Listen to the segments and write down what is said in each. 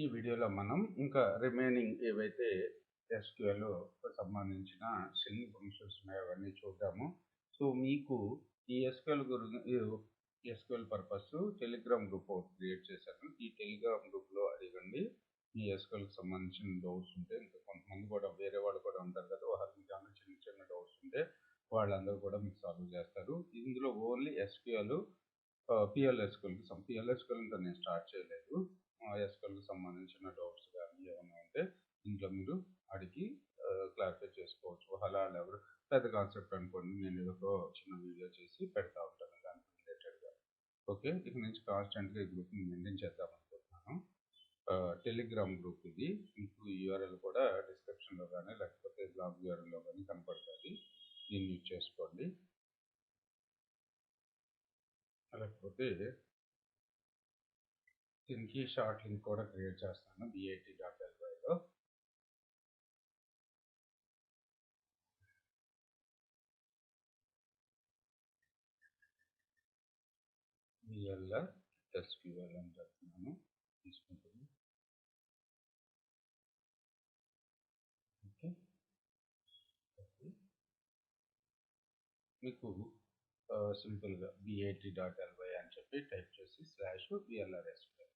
ఈ వీడియోలో మనం ఇంకా రిమైనింగ్ ఏవైతే SQL సంబంధించిన స్ట్రింగ్ ఫంక్షన్స్ ఉన్నాయో అవన్నీ చూద్దాము. సో మీకు ఈ SQL పర్పస్ టెలిగ్రామ్ గ్రూప్ ఒకటి క్రియేట్ చేశాను. ఈ టెలిగ్రామ్ గ్రూప్లో అడగండి. ఈ SQLకి సంబంధించిన డౌట్స్ ఉంటే, ఇంకా కొంతమంది కూడా వేరే వాళ్ళు కూడా ఉంటారు కదా, వాళ్ళకి ఏమైనా చిన్న చిన్న డౌట్స్ ఉంటే వాళ్ళందరూ కూడా మీకు సాల్వ్ చేస్తారు. ఇందులో ఓన్లీ SQL PLSQL ఇంకా నేను స్టార్ట్ చేయలేదు. SQLకి సంబంధించిన డౌట్స్ కానీ ఏమైనా ఉంటే ఇంట్లో మీరు అడిగి క్లారిఫై చేసుకోవచ్చు. అలా ఎవరు పెద్ద కాన్సెప్ట్ అనుకోండి, నేను ఏదో చిన్న వీడియో చేసి పెడతా ఉంటాను దానికి రిలేటెడ్గా. ఓకే, ఇక నుంచి కాన్స్టెంట్గా ఈ గ్రూప్ని మెయింటైన్ చేద్దాం అనుకుంటున్నాను. టెలిగ్రామ్ గ్రూప్ ఇది. మీకు URL కూడా డిస్క్రిప్షన్లో కానీ లేకపోతే బ్లాగ్ URLలో కానీ కనపడుతుంది. దీన్ని యూజ్ చేసుకోండి. లేకపోతే దీనికి షార్ట్ లింక్ కూడా క్రియేట్ చేస్తాను BIT.LYలో. Vlr SQL అని చెప్తున్నాను, తీసుకుంటుంది. ఓకే, మీకు సింపుల్గా BIT.LY అని చెప్పి టైప్ చేసి /VLR SQL.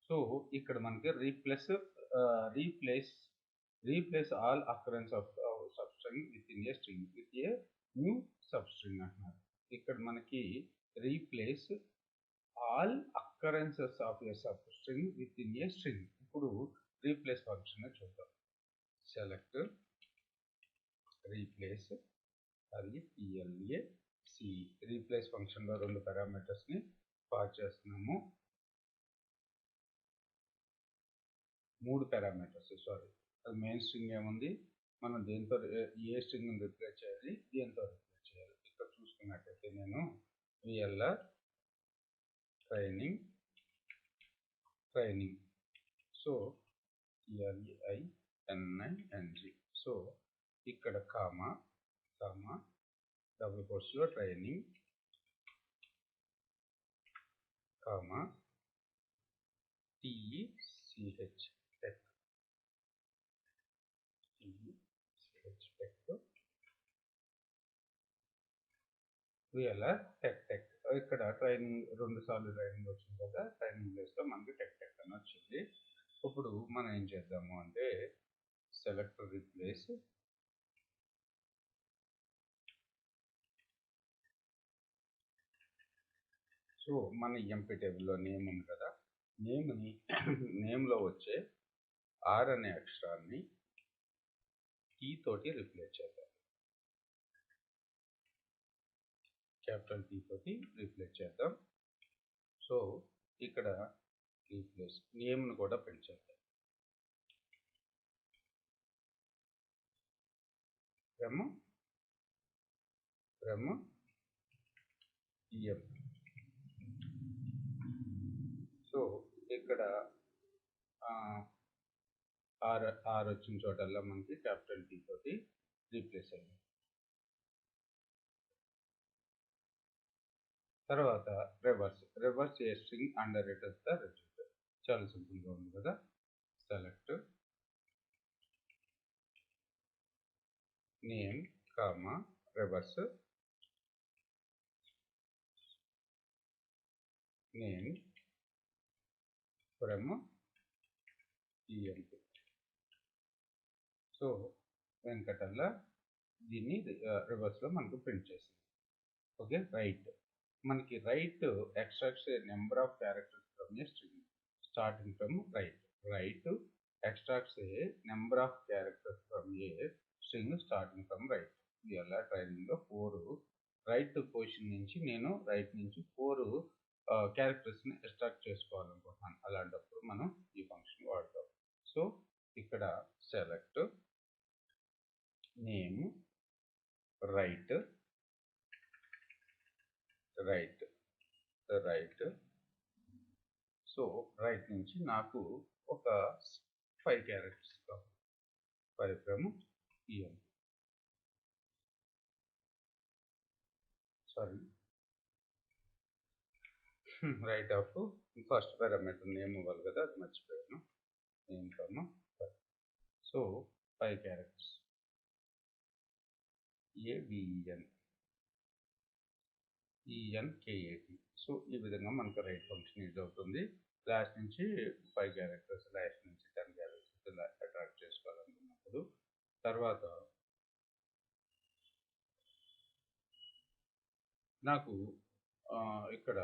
సో ఇక్కడ మనకి replace all occurrence of substring with in a string with a new substring అంటున్నారు. ఇక్కడ మనకి replace all occurrences of A substring with in a string. ఇప్పుడు రీప్లేస్ ఫంక్షన్ చూద్దాం. సెలెక్ట్ రీప్లేస్, అది PLAC. Replace ఫంక్షన్లో 2 పారామీటర్స్ని pass చేస్తున్నాము. 3 పారామీటర్స్, సారీ. అది main string ఏముంది, మనం దేంతో ఏ స్ట్రింగ్ని రిప్లేస్ చేయాలి, దేంతో రిప్లేస్ చేయాలి. ఇక్కడ చూసుకున్నట్టయితే నేను Vlr Training, so TRAINING. So ఇక్కడ comma double కోట్స్లో training, comma TECH tech, Vlr tech. ఇక్కడ ట్రైనింగ్ 2 సార్లు ట్రైనింగ్ వచ్చింది కదా, ట్రైనింగ్ ప్లేస్లో మనకి టెక్ అని వచ్చింది. ఇప్పుడు మనం ఏం చేద్దాము అంటే సెలెక్ట్ రీప్లేస్, సో మన ఎంపీ టేబుల్లో నేమ్ ఉంది కదా, నేమ్లో వచ్చే R అనే అక్షరాన్ని T తోటి రిప్లేస్ చేద్దాం. క్యాపిటల్ T తోటి రిప్లేస్ చేద్దాం. సో ఇక్కడ రీప్లేస్ నేమ్ను కూడా పెంచేద్దాం. From EM. సో ఇక్కడ ఆర్ వచ్చిన చోటల్లా మనకి క్యాపిటల్ T తోటి రీప్లేస్ అయింది. తర్వాత reverse a string and returns the result. చాలా సింపుల్గా ఉంది కదా. Select name comma reverse name from EM. So వెంకటల్లా దీన్ని రివర్స్లో మనకు ప్రింట్ చేసింది. Okay, right. మనకి right extracts a number of characters from a string starting from right extracts a number of characters from a string starting from right. Vlr ట్రైనింగ్లో 4 right position నుంచి నేను right నుంచి 4 క్యారెక్టర్స్ని ఎక్స్ట్రాక్ట్ చేసుకోవాలనుకుంటున్నాను. అలాంటప్పుడు మనం ఈ ఫంక్షన్ వాడతాం. సో ఇక్కడ select name right, so right నుంచి నాకు ఒక 5 క్యారెక్టర్స్ కావాలి. 5 from EM, sorry right of first parameter name ఇవ్వాలి కదా, అది మర్చిపోయాను. నేమ్ కన్నా so 5 characters ABEN ENKAT. So ఈ విధంగా మనకు రైట్ ఫంక్షన్ యూజ్ అవుతుంది. లాస్ట్ నుంచి 5 క్యారెక్టర్స్, లాస్ట్ నుంచి 10 క్యారెక్టర్స్ ఇలా అట్రాక్ట్ చేసుకోవాలనుకున్నప్పుడు. తర్వాత నాకు ఇక్కడ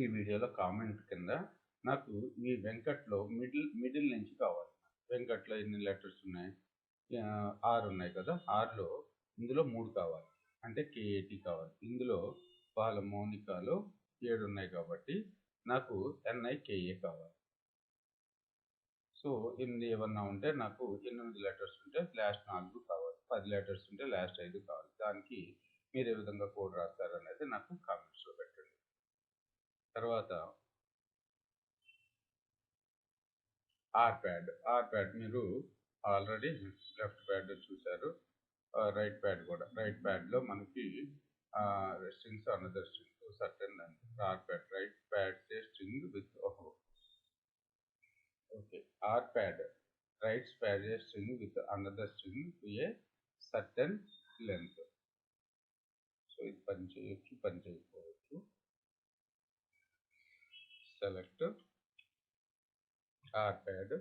ఈ వీడియోలో కామెంట్ కింద నాకు ఈ వెంకట్లో మిడిల్ నుంచి కావాలి. వెంకట్లో ఎన్ని లెటర్స్ ఉన్నాయి? 6 ఉన్నాయి కదా, 6లో ఇందులో 3 కావాలి, అంటే KAT కావాలి. ఇందులో వాళ్ళ మౌనికాలో 7 ఉన్నాయి కాబట్టి నాకు NIKA కావాలి. సో 8 ఏమన్నా ఉంటే నాకు 8 లెటర్స్ ఉంటే లాస్ట్ 4 కావాలి, 10 లెటర్స్ ఉంటే లాస్ట్ 5 కావాలి. దానికి మీరు ఏ విధంగా కోడ్ రాస్తారు అనేది నాకు కామెంట్స్లో పెట్టండి. తర్వాత ఆర్ప్యాడ్ మీరు ఆల్రెడీ లెఫ్ట్ ప్యాడ్ చూశారు, రైట్ ప్యాడ్ కూడా. రైట్ ప్యాడ్లో మనకి strings another string certain R pad right pad say string with okay. R pad rights pad a string with another string to a certain length. So ఇది పని చేయొచ్చు, పని చేయకపోవచ్చు. Select R pad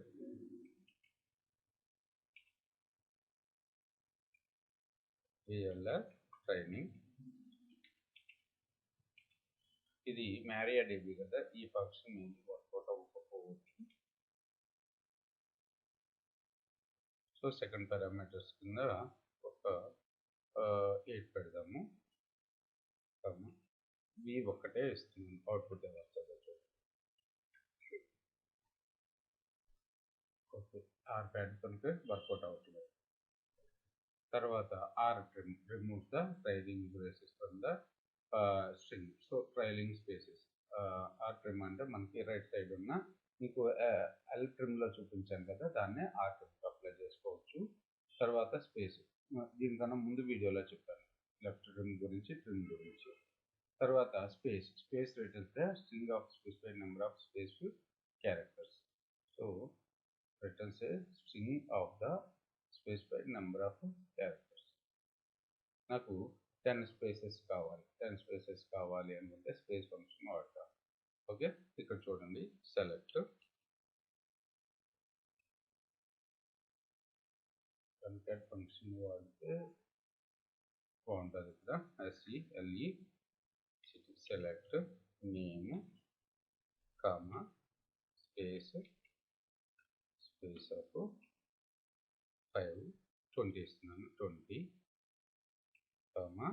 Vlr Training. ఇది MariaDB కదా, ఈ ఫంక్షన్ ఏంటి వర్కౌట్ అవ్వకపోవచ్చు. సో సెకండ్ పారామీటర్స్ కింద ఒక 8 పెడదాము. వి ఒక్కటే ఇస్తున్నాను, అవుట్పుట్ ఎలా వస్తుందో చూడండి. ఓకే, ఆర్ప్యాడ్ కనుక వర్కౌట్ అవ్వట్లేదు. తర్వాత RTrim remove the trailing braces from the string. So trailing spaces. RTrim అంటే మనకి రైట్ సైడ్ ఉన్న మీకు Ltrimలో చూపించాను కదా, దాన్నే RTrim అప్లై చేసుకోవచ్చు. తర్వాత స్పేస్, దీనికన్నా ముందు వీడియోలో చెప్పాను లెఫ్ట్ ట్రిమ్ గురించి, ట్రిమ్ గురించి. తర్వాత space returns the string of specified number of space characters. So returns a string of the specified number of characters. నాకు 10 స్పేసెస్ కావాలి. 10 స్పేసెస్ కావాలి అనుకుంటే స్పేస్ ఫంక్షన్ వాడతాం. ఓకే, ఇక్కడ చూడండి, సెలెక్ట్ కన్కాట్ ఫంక్షన్ వాడితే బాగుంటుంది. ఇక్కడ SELE select name comma space of 5 20 ఇస్తున్నాను, 20 కామా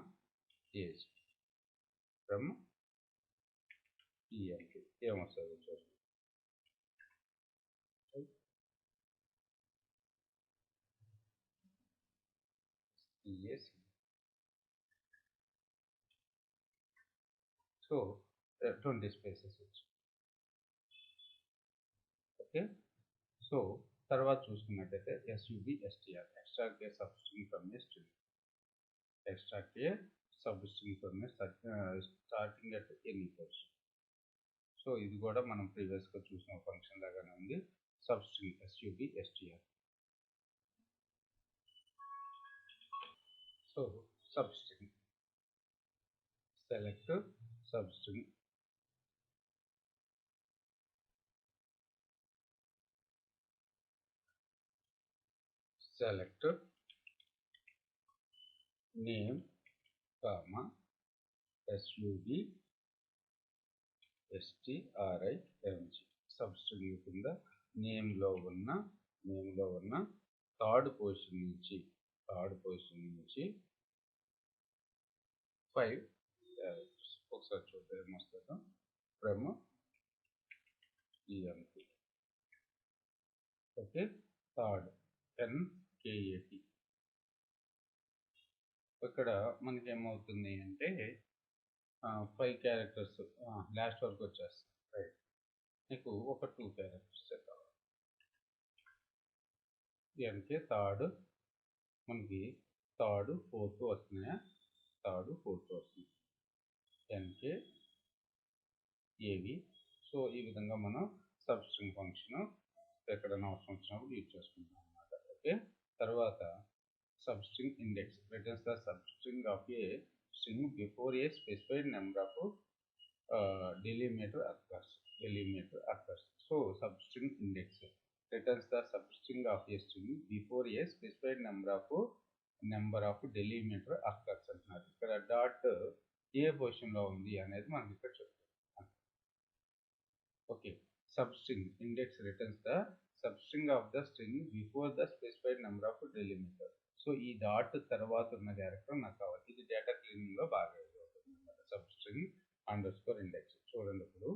ఏజ్ ఫ్రమ్ ENT. ఏమొస్తుంది చూడండి. సో 20 స్పేసెస్ వచ్చి. ఓకే, సో తర్వాత చూసుకున్నట్టయితే SUBSTR extract a substring from a string. Extract a substring from a starting at any position. So ఇది కూడా మనం ప్రీవియస్గా చూసిన ఫంక్షన్ లాగానే ఉంది. Substring SUBSTR. So substring select substring select name comma SUBSTRING. Substring కింద నేమ్లో ఉన్న థర్డ్ పొజిషన్ నుంచి 5 ఒకసారి చూద్దాం ఏమొస్తుందో. From ENT. Okay, third NKAT. ఇక్కడ మనకి ఏమవుతుంది అంటే 5 క్యారెక్టర్స్ లాస్ట్ వరకు వచ్చేస్తాయి. రైట్, నీకు ఒక 2 క్యారెక్టర్స్ కావాలి. NK థర్డ్, మనకి థర్డ్ ఫోర్త్ వస్తున్నాయా? థర్డ్ ఫోర్త్ వస్తుంది. NK ఏవి. సో ఈ విధంగా మనం సబ్స్ట్రింగ్ ఫంక్షన్ ఎక్కడైనా అవసరం వచ్చినప్పుడు యూజ్ చేసుకుంటాం అన్నమాట. ఓకే, తర్వాత substring index returns the substring of a string before A specified number of delimiter occurs. So substring index returns the substring of a string before a specified number of delimiter occurs అంటున్నారు. ఇక్కడ dot A పొజిషన్లో ఉంది అనేది మనకి ఇక్కడ చెప్తాం. Okay, substring index returns the substring of the string before the specified number of delimiter. So ఈ dot తర్వాత ఉన్న క్యారెక్టర్ నాకు కావాలి. ఇది డేటా క్లీనింగ్ లో బాగా యూజ్ అవుతుంది అన్నమాట. సబ్స్ట్రింగ్ అండర్స్కోర్ ఇండెక్స్ చూడండి. ఇప్పుడు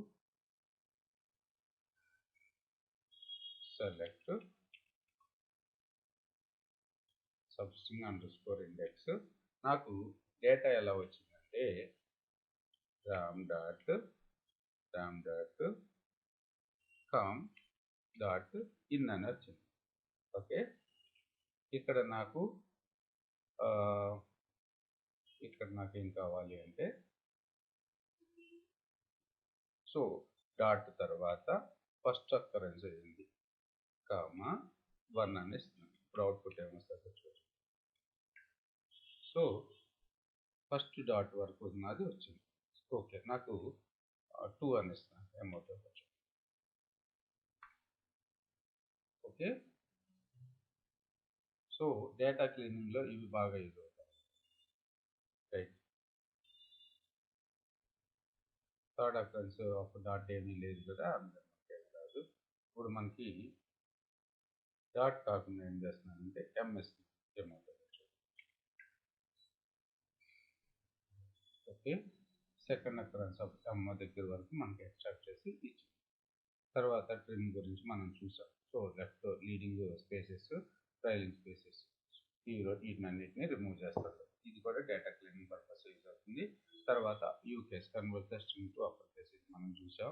సెలెక్ట్ సబ్స్ట్రింగ్ అండర్స్కోర్ ఇండెక్స్. నాకు డేటా ఎలా వచ్చిందంటే Ram dot com dot in అని వచ్చింది. ఓకే, ఇక్కడ నాకు ఏం కావాలి అంటే, సో డాట్ తర్వాత ఫస్ట్ అక్కరెన్స్ అయింది కామా 1 అని ఇస్తున్నాను. ఇప్పుడు అవుట్పుట్ ఏమొస్తుంది చూడండి. సో ఫస్ట్ డాట్ వరకు ఉన్నది వచ్చింది. ఓకే, నాకు 2 అని ఇస్తున్నాను. ఏమవుతుంది ఓకే. సో డేటా క్లీనింగ్లో ఇవి బాగా యూజ్ అవుతాయి. Right, third occurrence of dot ఏమీ లేదు కదా, కాదు. ఇప్పుడు మనకి డాట్ కాకుండా ఏం చేస్తున్నానంటే ఎంఎస్ ఏమవుతుంది. ఓకే, సెకండ్ అక్కరెన్స్ ఆఫ్ ఎమ్మ దగ్గర వరకు మనకి ఎక్స్ట్రాక్ట్ చేసి ఇచ్చింది. తర్వాత ట్రిమ్ గురించి మనం చూసాం. So left leading spaces, trailing spaces, వీటినన్నిటిని రిమూవ్ చేస్తారు. ఇది కూడా డేటా క్లీనింగ్ పర్పస్ యూజ్ అవుతుంది. తర్వాత U case convert the string to upper case, ఇది మనం చూసాం.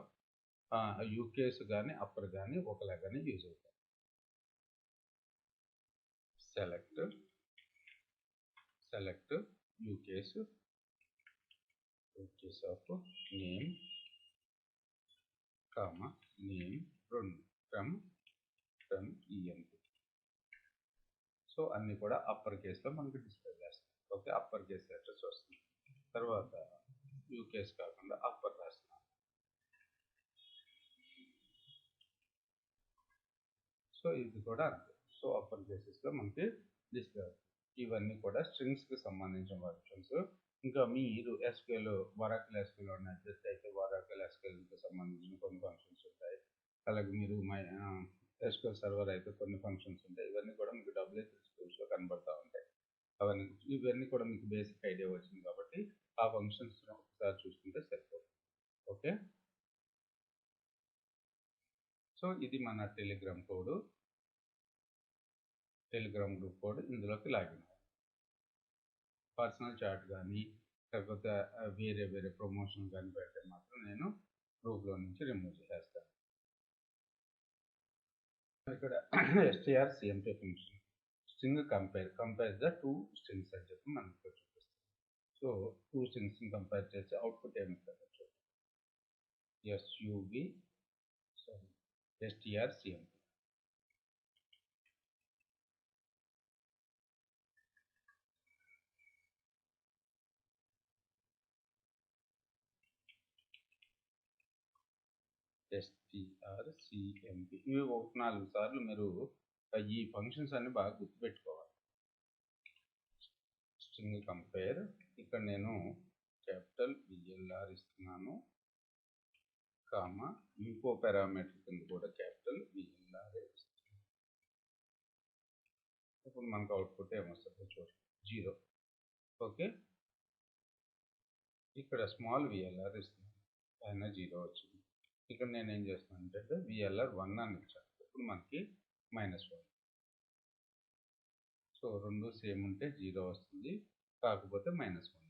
యూకేస్ కానీ అప్పర్ కానీ ఒకలాగానే యూజ్ అవుతాయి. Select U case of name comma name from ENP. So అన్ని కూడా అప్పర్ కేసులో మనకి డిస్ప్లే చేస్తాం. ఓకే, అప్పర్ కేస్ లెటర్స్ వస్తుంది. తర్వాత యూకేస్ కాకుండా అప్పర్ రాస్తున్నాం. సో ఇది కూడా అంతే. సో అప్పర్ కేసెస్లో మనకి డిస్ప్లే అవుతుంది. ఇవన్నీ కూడా స్ట్రింగ్స్కి సంబంధించిన ఫంక్షన్స్. ఇంకా మీరు ఎస్క్యూఎల్ వరాకిల్ ఎస్క్యూఎల్ ఉన్నట్లయితే వరాకిల్ ఎస్క్యూఎల్కి సంబంధించిన కొన్ని ఫంక్షన్స్ ఉంటాయి. అలాగే మీరు ఎస్క్యూఎల్ సర్వర్ అయితే కొన్ని ఫంక్షన్స్ ఉంటాయి. ఇవన్నీ కూడా మీకు WH స్కూల్స్లో కనబడుతూ ఉంటాయి. ఇవన్నీ కూడా మీకు బేసిక్ ఐడియా వచ్చింది కాబట్టి ఆ ఫంక్షన్స్ ఒకసారి చూసుకుంటే సరిపోతుంది. ఓకే, సో ఇది మన టెలిగ్రామ్ గ్రూప్ కోడ్. ఇందులోకి లాగిన్ పర్సనల్ చాట్ కానీ లేకపోతే వేరే ప్రమోషన్ కానీ పెడితే మాత్రం నేను గ్రూప్లో నుంచి రిమూవ్ చేస్తాను. ఇక్కడ STRCMP function string compare the 2 strings అని చెప్పి మనకి చూపిస్తుంది. సో 2 స్ట్రింగ్స్ని కంపేర్ చేసి అవుట్పుట్ ఏమిస్తారు చూడండి. STRCMP. STRCMP ఇవి 4 సార్లు మీరు ఈ ఫంక్షన్స్ అన్ని బాగా గుర్తుపెట్టుకోవాలి. స్ట్రింగ్ కంపేర్, ఇక్కడ నేను క్యాపిటల్ VLR ఇస్తున్నాను కామా ఇంకో పారామీటర్ కింద కూడా క్యాపిటల్ VLR ఇస్తున్నాను. ఇప్పుడు మనకు అవుట్పుట్ ఏమొస్తుందో చూడండి, 0. ఓకే, ఇక్కడ స్మాల్ VLR ఇస్తున్నాను, అయినా 0 వచ్చింది. ఇక్కడ నేను ఏం చేస్తున్నాను అంటే VLR 1 అని ఇచ్చాను. ఇప్పుడు మనకి -1. సో రెండు సేమ్ ఉంటే 0 వస్తుంది, కాకపోతే -1.